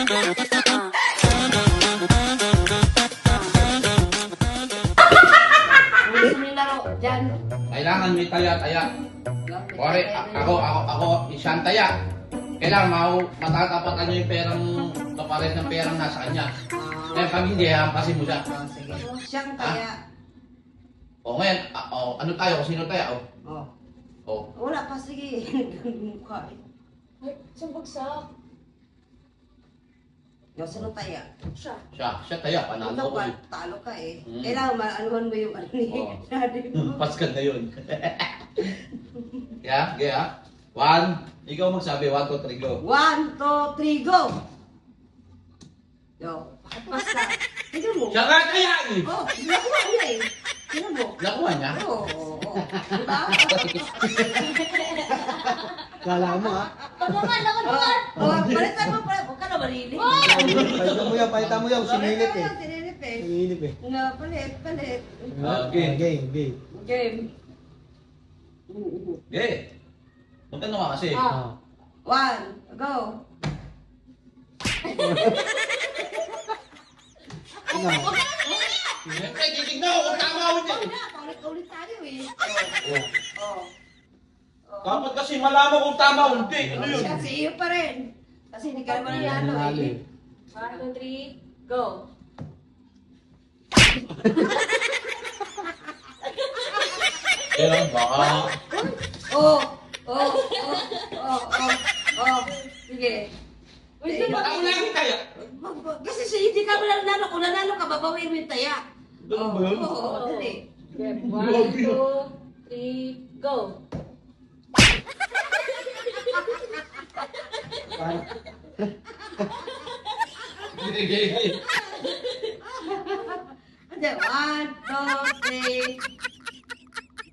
Kailangan may taya-taya. Kuwari, ako, isang taya. Kailangan matatapatan niyo yung perang, kapares ng perang nasa kanya. Kaya pag hindi, hampasin mo siya. Sige. Siyang taya. O ngayon, ano tayo? Kung sino tayo? Wala pa, sige. Mukha eh. Ay, isang bagsak. Sino taya? Siya. Siya taya, panalo ko eh. Talo ka eh. Mm. Kailangan maanuhan mo yung ano ni daddy mo. Paskan na yun. Kaya, 1, ikaw magsabi, 1, 2, 3, go. 1, 2, 3, go! Yo, basta. Tignan mo. Siya nga kaya eh! Nakuha niya eh. Tignan mo. Nakuha niya? Oo. Diba? Kala mo ha? Pagkaman, lakad naman! Palitan mo pala. Huwag ka na marili. Palitan mo yan, sinilip eh. Sinilip eh. Sinilip eh. Nga, palit. Game. Game. Game. Okay. Punta na kasi. 1, go! Ano? Siyempre, titignan ko kung tama ako niya. Paulit tayo eh. Dapat kasi malaman kung tama o hindi. Ano yun? Kasi iyo pa rin. Kasi hindi ka naman nanalo eh. 1, 2, 3, go! Kailan baka... Sige. Uy, diba? Ako lang kaya. Kasi hindi ka naman nanalo. Kung nanalo ka, babawin mo yung taya. Ganun ba yun? Oo, dali. 1, 2, 3, go! Sige. Hindi, 1, 2, 3.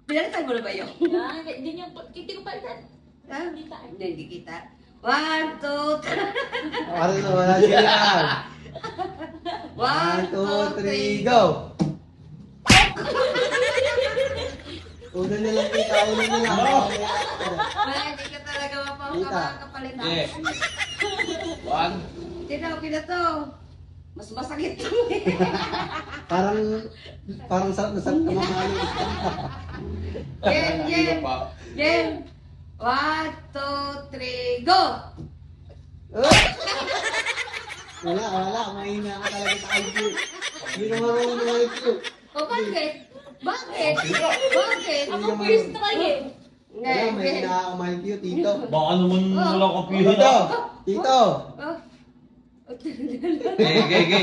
Pinalitan mo na ba yun? Yan, hindi niya, hindi ko palitan. Ha? Hindi tayo. Hindi kita. 1, 2, 3. Ano na, wala siya yan. 1, 1, 2, 3, go! Una na lang kita, una na lang. Wala, hindi ka talaga makapalitan. Okay. 1. Hindi na, okay na to. Mas masakit to eh. Parang sarap na sarap ka mamalo. Game. 1, 2, 3, go! Wala, mahina ka talaga sa IQ. Hindi ka marunong ng IQ. O bakit? Bakit? Ako first try eh. Wala, mahina ka sa IQ, tito. Baka naman wala kang pihin. Tito!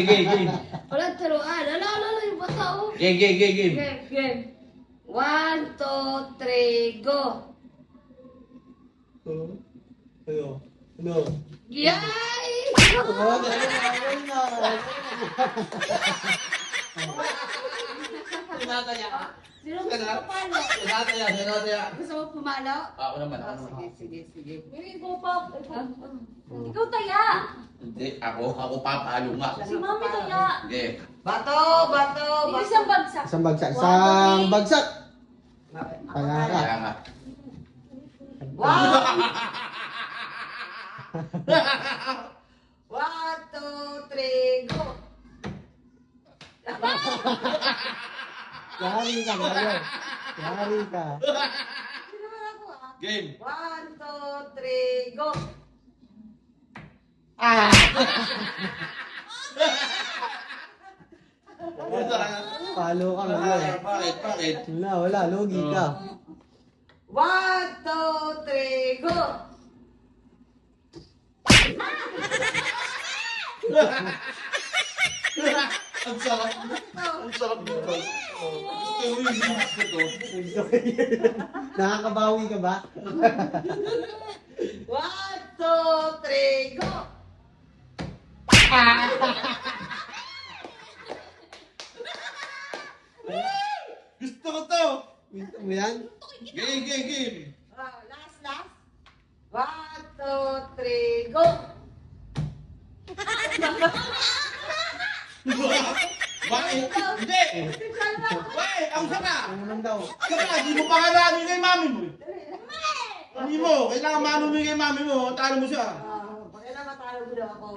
Game. Walang turuan. Ano yung bata oh. Game. Game. 1, 2, 3, go! Ano? Yay! Sinataya ka? Sino gusto mo palo? Sinataya. Gusto mo pumalo? Ako naman. Sige. May go pa. Ikaw taya. Hindi, ako papalo nga. Si mami taya. Sige. Bato. Isang bagsak. Isang bagsak. Kaya ka. Kaya nga. 1, 2, 3, go! Yari ka ngayon. Yari ka. Hindi naman ako ah. Game. 1, 2, 3, go! Palo ka ngayon. Bakit? Wala. Logi ka. 1, 2, 3, go! Ang sarap nito. Gusto mo yung gusto ko. Nakakabawi ka ba? 1, 2, 3, go! Gusto ko to. Gusto mo yan? Game. Last. 1, 2, 3, go! Bakit? Hindi. Bakit? Ang sana. Ano naman daw? Kaya, hindi mo pangalanin kay mami mo. Hindi mo. Kailangan manumin kay mami mo. Talo mo siya. Pakailan matalo mo daw ako.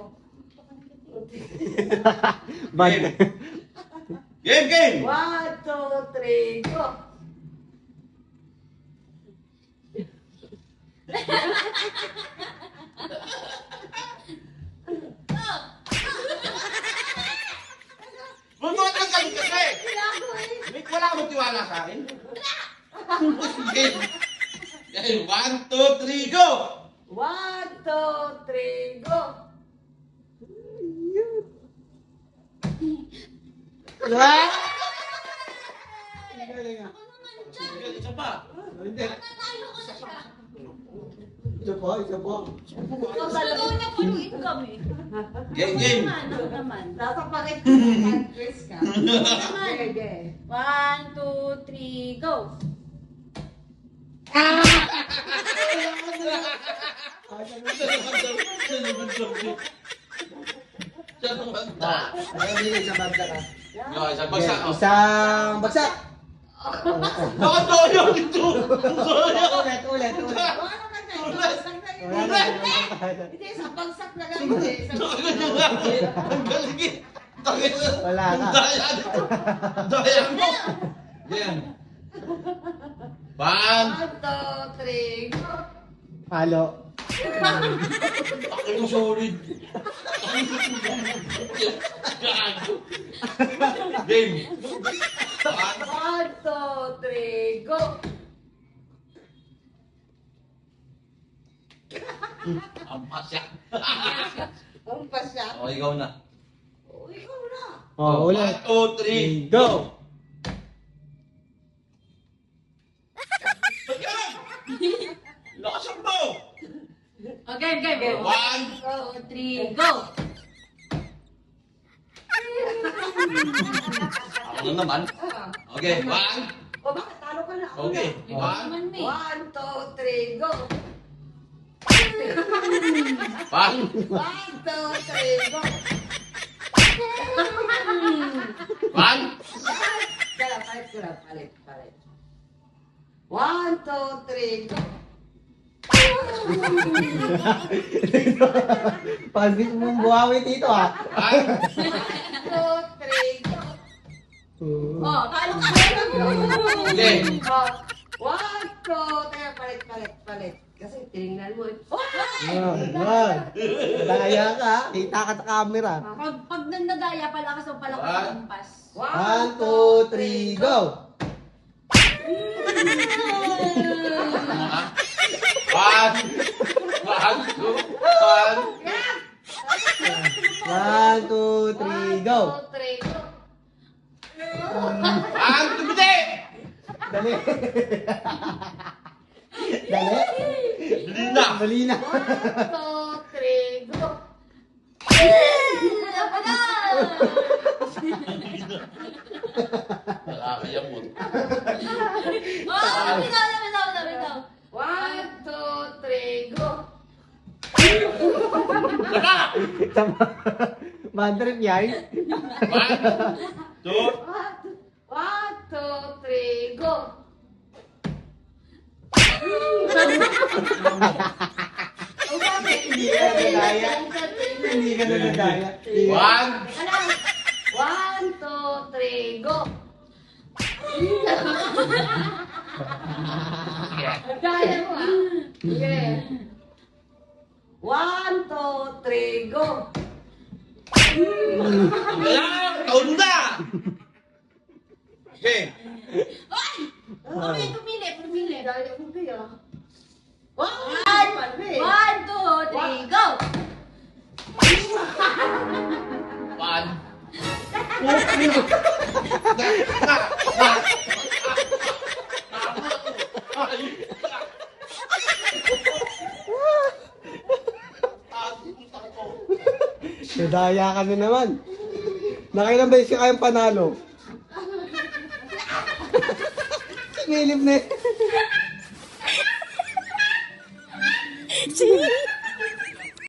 Bad. Game! 1, 2, 3, go! Bumotan ka rin kasi! Wait, wala ka magtiwala sa akin? Game! Game, 1, 2, 3, go! 1, 2, 3, go! Ah! Galing ah. Isa pa. Hindi. Nanalo ko na siya. Isa po, isa po. Ikaw talaga niya punuin kami. Game! Ako naman. Nasa pakit ng quiz ka. Naman. Sige. 1, 2, 3, go! Ay, hindi, isang bagsak ah. Isang bagsak. Okay, isang bagsak. Nakatoyo ito! Ulit. Ano ka na? Bagsak na yun. Wala na. Hindi, sa bagsak na lang yun eh. Sa Ang galing eh! Wala ka. Ang daya nito! Ang daya mo! Game! 1, 1, 2, 3, go! Halo. Bakit mo solid? Gago! Game! 1, 1, 2, 3, go! ang pasya. Ang pasya. O, ikaw na. Oh, ikaw na. Oh, ulit. 1, 2, 3, Go! Lakasan mo! Okay, game. 1, 2, 3, go! ako na naman. Okay, 1. O, bakit talo ka na? Ako Okay, na. 1. Naman me. 1, 2, 3, go! 1. 1, 2, 3, go! 1. Kaya, palit. 1, 2, 3, go! Pagdi mo buhawi dito ah. 1. 2, 3, go! Oh, talo ka. Okay. Oh, 1, 2, teka, palit. Kasi tinignan mo eh. Daya ka. Kita ka sa camera. Pag nandadaya pala ka sa pala ka One. kumpas. 1, 2, 3, go! 1, 2, 3, go! 3, go! Tumiti! Dali. Dali. Dali na! Dali na. 1, 2, 3, go! Wala kaya mo. Oh, bitaw. 1, 2, 3, go! Wala! Bad trip yan. 1, 2, 1, 2, 3, go! Ang bakit? Hindi ka nadaya. Hindi ka na nadaya. 1. 1, 2, 3, go! Daya mo ah. Sige. 1, 2, 3, go! Wala! Taon na! Okay. Pumili. Daya mo kaya. 1, 1, 2, 3, go! 1. Nadaya ka na naman. Nakailang beses ka kayong panalo. Philip na yun.